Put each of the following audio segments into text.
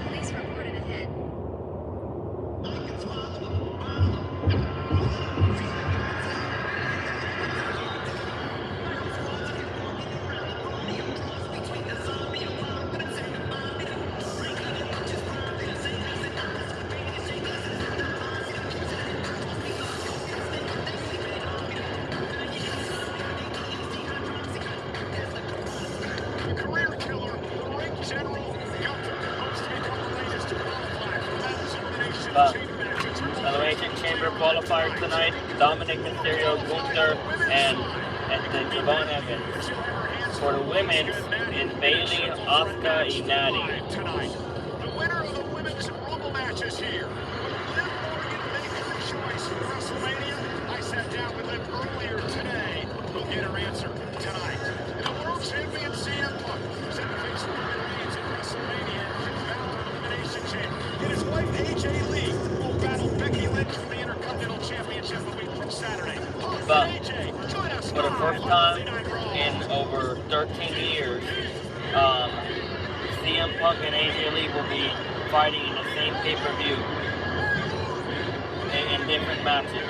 Police reported ahead. Career killer, the ring general, Gunther, hopes to become the latest to qualify for the Elimination Chamber matches. Elimination Chamber qualifiers tonight. Dominic Mysterio, Gunther, and Pabon Evans. For the women's is Bailey, Asuka, and Natty. Tonight, the winner of the women's Rumble matches here. Liv Morgan made her choice for WrestleMania. I sat down with Liv earlier today. We'll get her answer tonight. The world champion CM Punk set to face Roman Reigns at WrestleMania and battle for Elimination Chamber. And his wife AJ Lee will battle Becky Lynch for the Intercontinental Championship a week from Saturday. But AJ, join us for the first time in over 13 years, CM Punk and AJ Lee will be fighting in the same pay-per-view in different matches.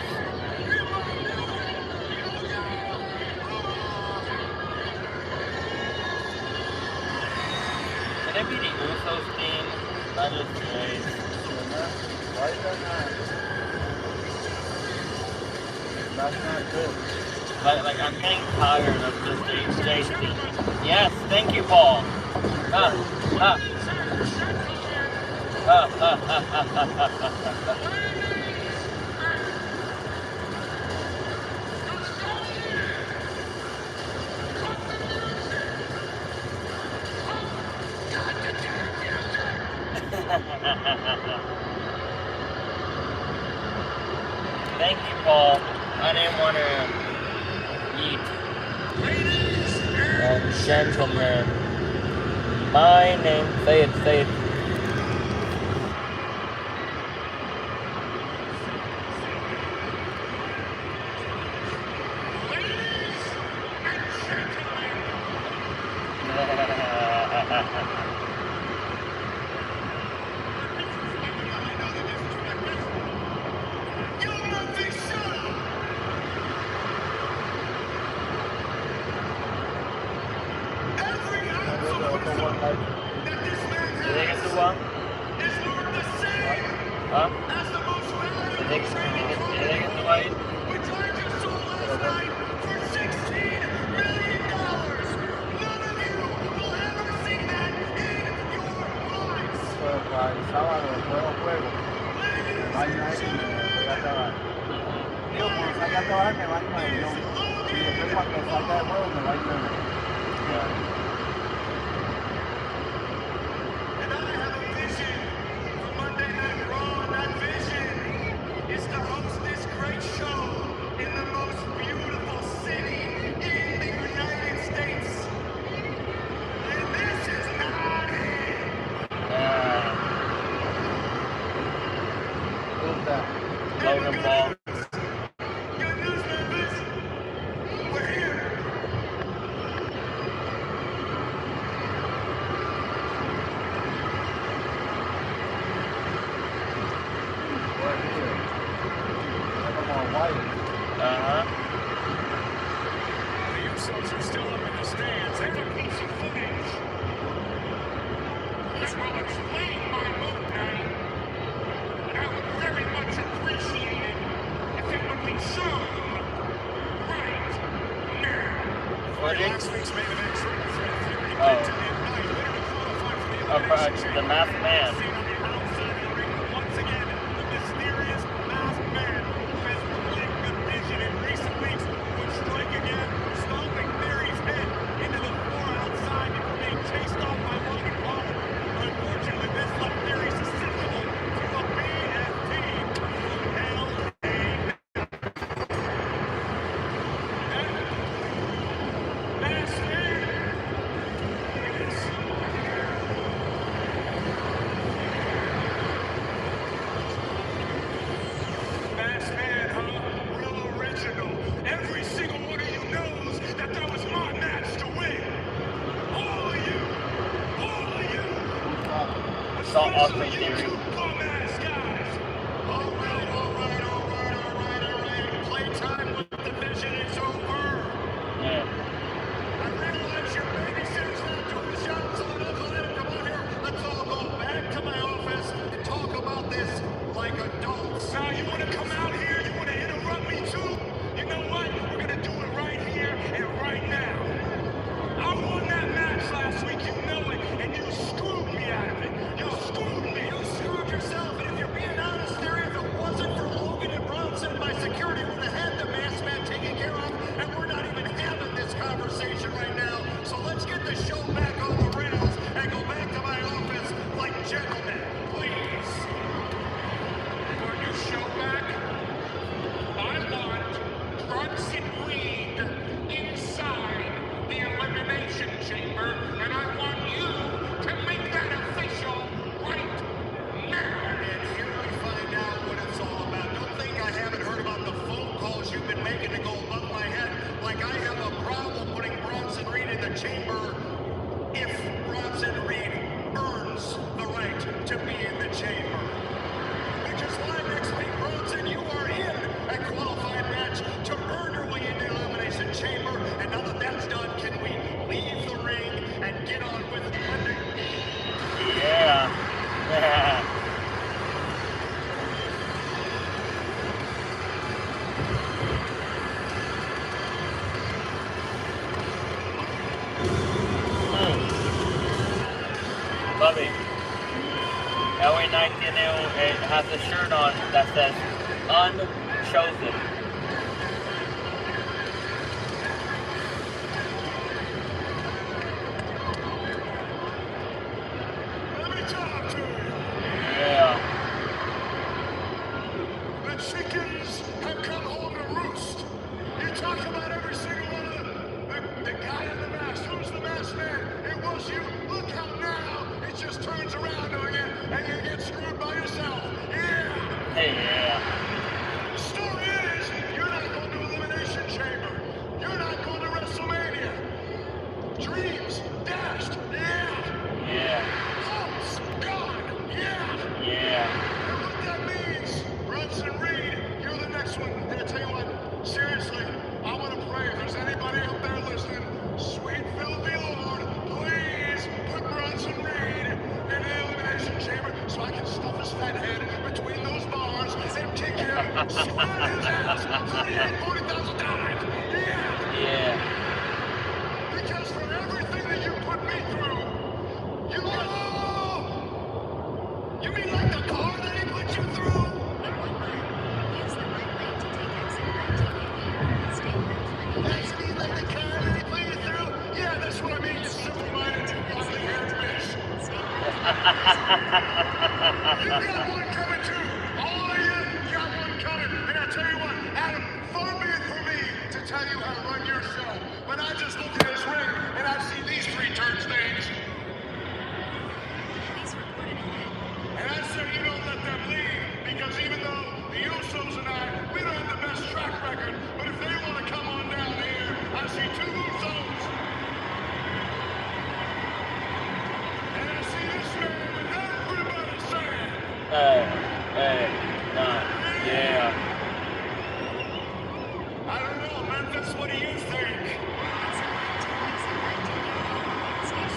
Can it be the Usos team? That is great. Why is that not? That's not good. Like I'm getting tired of just AJ's team. Yes, thank you, Paul. Thank you, Paul. I didn't want to eat. Gentlemen, my name, say it. You think it's the one? Huh? You think it's the white? Para el sábado, después de los juegos, me baño ahí y me voy a trabajar. Digo, cuando salga a trabajar me baño ahí, ¿no? Y después cuando salga de juego me baño ahí. And I have a vision for Monday Night Raw, and that vision is to host this great show in the most beautiful city in the United States. And this is not it. Who's that? Logan Paul. Good news, Memphis. We're here. Right here. Like I'm on white. The Usos are still up in the stands. They took piece of footage. This will explain my move night. And I would very much appreciate it if it would be shown right now. Footage? Last week's main event, Triple Threat Theory, Oh. Benton and Knight, winner to qualify for the Elimination The Chamber. Masked Man. Seen on the outside of the ring once again, the mysterious masked man who has plagued the division in recent weeks would strike again, stomping Theory's head into the floor outside before being chased off by Logan Paul. Unfortunately, this left Theory susceptible to a BFT from Hell in Masked Man. it has a shirt on that says Unchosen. Let me talk to you. Yeah. The chickens have come home to roost. You talk about every single one of them. The guy in the mask. Who's the masked man? It was you. Look how now it just turns around on you and you get screwed by yourself. Yeah. Hey, yeah. The story is you're not going to Elimination Chamber. You're not going to WrestleMania. Dreams dashed. Yeah. Yeah. Hopes gone. Yeah. Yeah. And what that means, Brunson Reed, you're the next one. And I tell you what, seriously, I want to pray if there's anybody up there listening, sweet Philthy Lord, please put Brunson Reed in the Elimination Chamber so I can stuff his fat head between those bars and kick him square in his ass 40,000 times. Yeah. Yeah. Because for everything that you put me through, you You mean like the car that he put you through? In 1 mile, use the right lane to take exit 1988. Stay clear. That's me like the car that he put you through? Yeah, that's what I mean, you simple-minded, godly-haired bitch. You got one coming too. All of you got one coming. And I tell you what, Adam, far be it for me to tell you how to run your show. But I just look at this ring and I see these three turn stains. Please report it ahead. And I say you don't let them leave, because even though the Usos and I, we don't have the best track record, but if they want to come on down here, I see two Usos. And I see this man with everybody saying, Hey, nah, yeah. I don't know, Memphis, what do you think?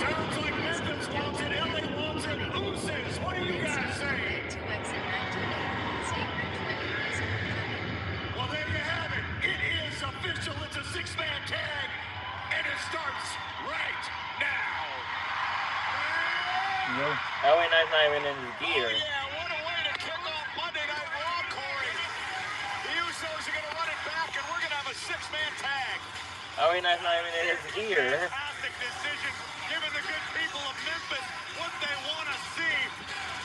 Sounds like Memphis wants it, LA wants it, Usos. What do you guys say? To exit 1988. Stay clear. Well, there you have it. It is official. It's a six-man tag, and it starts right now. Yo. LA Knight's not even in his Oh, gear. yeah, what a way to kick off Monday Night Raw, Corey. The Usos are going to run it back, and we're going to have a six-man tag. LA Knight's not even in his gear. Fantastic decision, given the good people of Memphis what they want to see.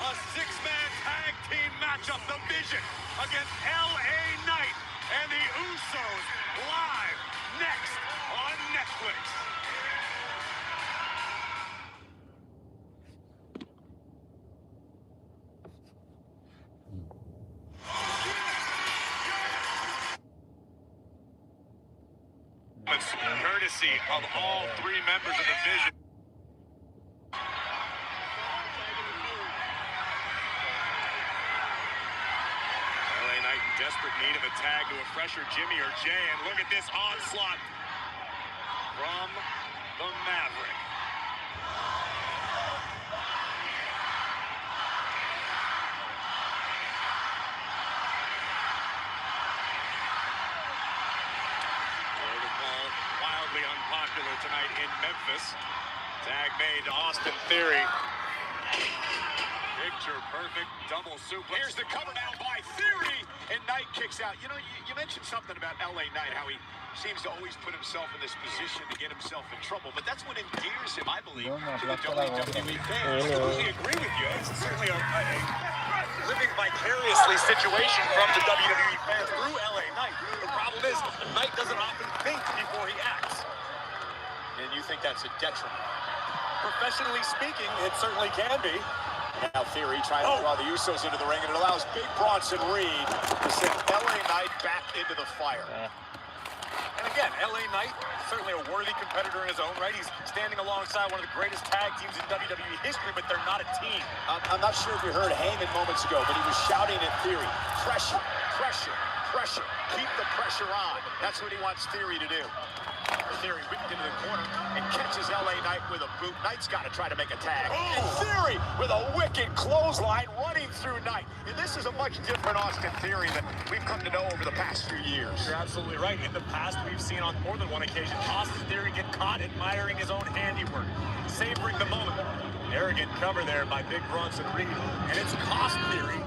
A six-man tag team matchup, the Vision against LA Knight and the Usos, live next on Netflix. Courtesy of all three members of the Vision. LA Knight in desperate need of a tag to a fresher Jimmy or Jay, and look at this onslaught from the Maverick. Wildly unpopular tonight in Memphis. Tag made to Austin Theory. Picture perfect double suplex. Here's the cover now by Theory, and Knight kicks out. You know, you mentioned something about LA Knight, how he seems to always put himself in this position to get himself in trouble, but that's what endears him, I believe, to the WWE fans. I totally agree with you. It's certainly a living vicariously situation from the WWE fans through LA Knight. The problem is, Knight doesn't often think before he acts. And you think that's a detriment? Professionally speaking, it certainly can be. Now Theory trying to draw the Usos into the ring, and it allows Big Bronson Reed to send LA Knight back into the fire. And again, LA Knight, certainly a worthy competitor in his own right. He's standing alongside one of the greatest tag teams in WWE history, but they're not a team. I'm not sure if you heard Heyman moments ago, but he was shouting at Theory, pressure, pressure, pressure. Keep the pressure on. That's what he wants Theory to do. Theory whipped into the corner and catches LA Knight with a boot. Knight's got to try to make a tag. And Theory with a wicked clothesline running through Knight. And this is a much different Austin Theory than we've come to know over the past few years. You're absolutely right. In the past, we've seen on more than one occasion Austin Theory get caught admiring his own handiwork, savoring the moment. Arrogant cover there by Big Bronson Reed, and it's cost Theory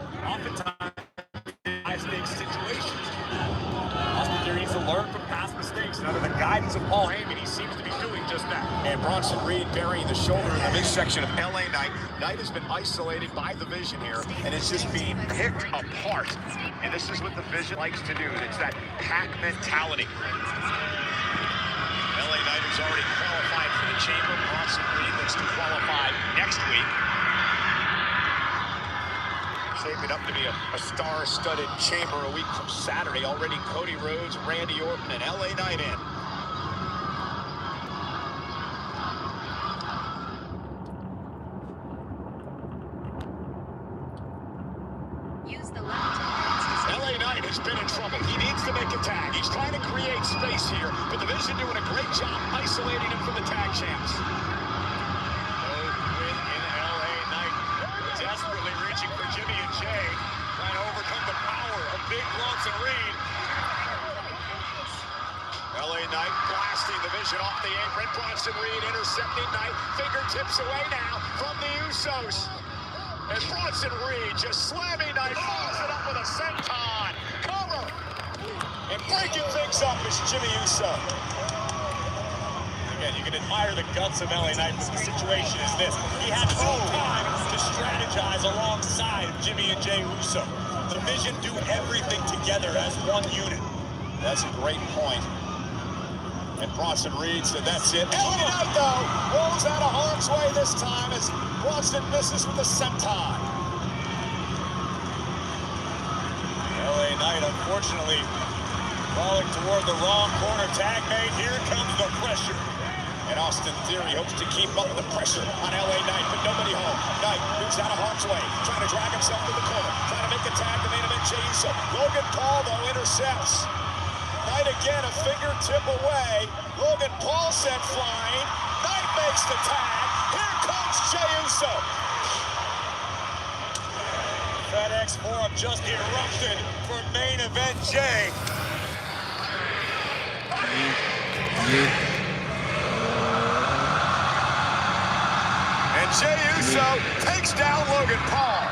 hands of Paul Heyman. He seems to be doing just that. And Bronson Reed burying the shoulder in the midsection of LA Knight. Knight has been isolated by the Vision here, and it's just being picked apart. And this is what the Vision likes to do. It's that pack mentality. LA Knight has already qualified for the Chamber. Bronson Reed looks to qualify next week. Shaping up to be a star-studded Chamber a week from Saturday. Already Cody Rhodes, Randy Orton, and LA Knight in. Use the left LA Knight has been in trouble. He needs to make a tag. He's trying to create space here, but the Vision doing a great job isolating him from the tag champs. No win in LA Knight. Desperately reaching for Jimmy and Jay. Trying to overcome the power of Big Bronson Reed. LA Knight blasting the Vision off the apron. Bronson Reed intercepting Knight. Fingertips away now from the Usos. And Bronson Reed just slamming Knight. Follows it up with a senton. Cover. And breaking things up is Jimmy Uso. Again, you can admire the guts of LA Knight, but the situation is this. He had no time to strategize alongside Jimmy and Jay Uso. The Vision do everything together as one unit. That's a great point. And Bronson Reed said that's it. LA Knight, though, rolls out of harm's way this time as Bronson misses with a senton. LA Knight, unfortunately, falling toward the wrong corner. Tag made. Here comes the pressure. And Austin Theory hopes to keep up the pressure on LA Knight, but nobody home. Knight moves out of harm's way, trying to drag himself to the corner, trying to make a tag to main event Jey Uso. Logan Paul, though, intercepts. Knight again, a fingertip away. Logan Paul sent flying. Knight makes the tag. Here comes Jey Uso. FedEx Forum just erupted for main event Jay. And Jey Uso takes down Logan Paul.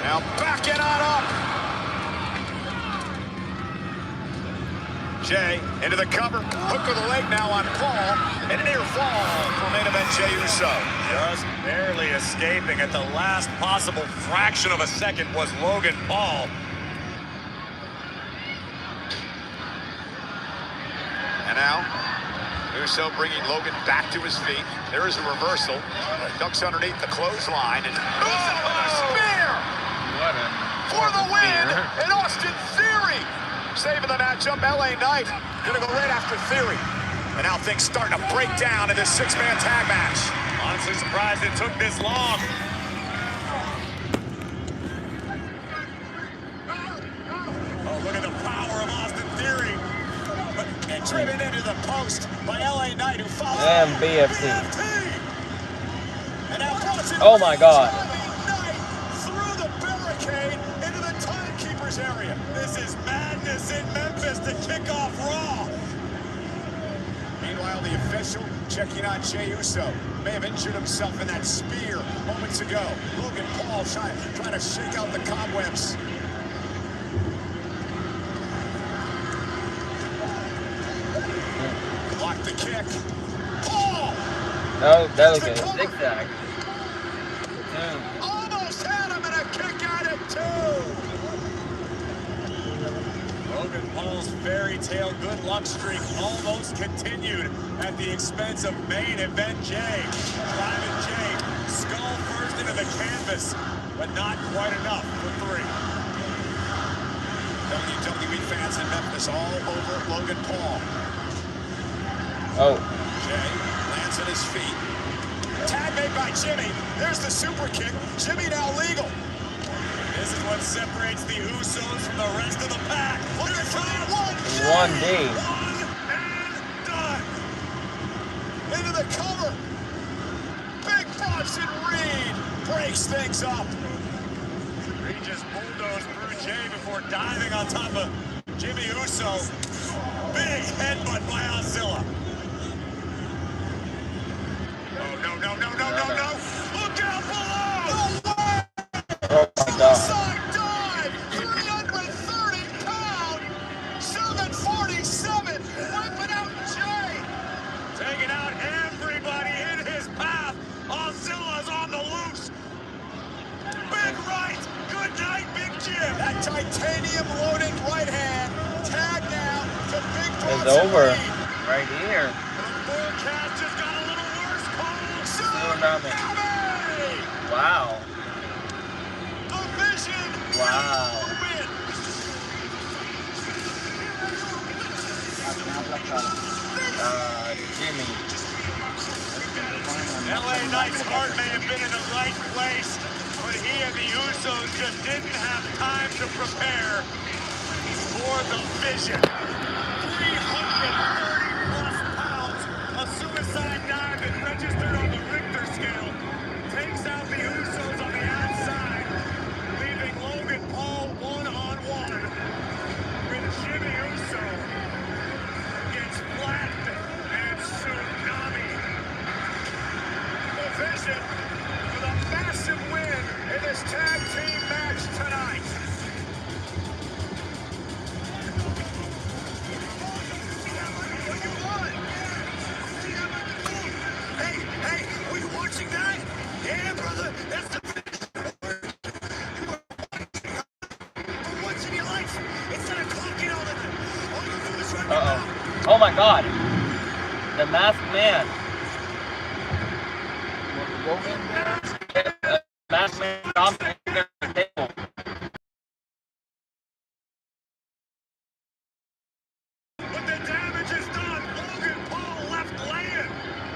Now backing on up. Jay into the cover. Hook of the leg now on Paul. And a near fall for main event Jey Uso. Just barely escaping at the last possible fraction of a second was Logan Paul. And now, Uso bringing Logan back to his feet. There is a reversal. Ducks underneath the clothesline. And Uso with a spear! For the win! And Austin Theory saving the matchup. LA Knight gonna go right after Theory. And now things starting to break down in this six-man tag match. Honestly surprised it took this long. Oh, look at the power of Austin Theory. And driven into the post by LA Knight, who follows. Damn BFT. And now Bronson Oh my God. Knight through the barricade into the timekeeper's area. This is madness in Memphis to kick off Raw. Meanwhile, the official checking on Jey Uso. May have injured himself in that spear moments ago. Logan Paul trying to shake out the cobwebs. Block the kick. Paul! That was good. Zigzag. Almost had him, and a kick out at two. Logan Paul's fairy tale good luck streak almost continued at the expense of main event Jay. Driving Jay skull first into the canvas, but not quite enough for three. WWE fans in Memphis all over Logan Paul. Oh. Jay lands at his feet. Tag made by Jimmy. There's the super kick. Jimmy now legal. This is what separates the Usos from the rest of the pack. Look at that. 1D. One and done. Into the cover. Big Bronson Reed breaks things up. Reed just bulldozed through Jay before diving on top of Jimmy Uso. Big headbutt by Ozilla. No. Look out below. Oh my God. Side titanium-loaded right hand. Tag now to Big It's Bronson over Reed. right here. The forecast just got a little worse, Cole. Tsunami. Wow. The Vision. Wow. Win. Jimmy. LA Knight's heart may have been in the right place, but he and the Usos just didn't have time to prepare for the Vision. 330-plus pounds, a suicide dive that registered on the Richter scale, takes out the Usos on the outside, leaving Logan Paul one-on-one with Jimmy Uso. Gets flattened and tsunami. The Vision with a massive win in this tag team match tonight. Hey, were you watching that? Yeah, brother, that's the once in your life. Instead of clocking all you do is run your mouth. Oh my God. The masked man. Logan there.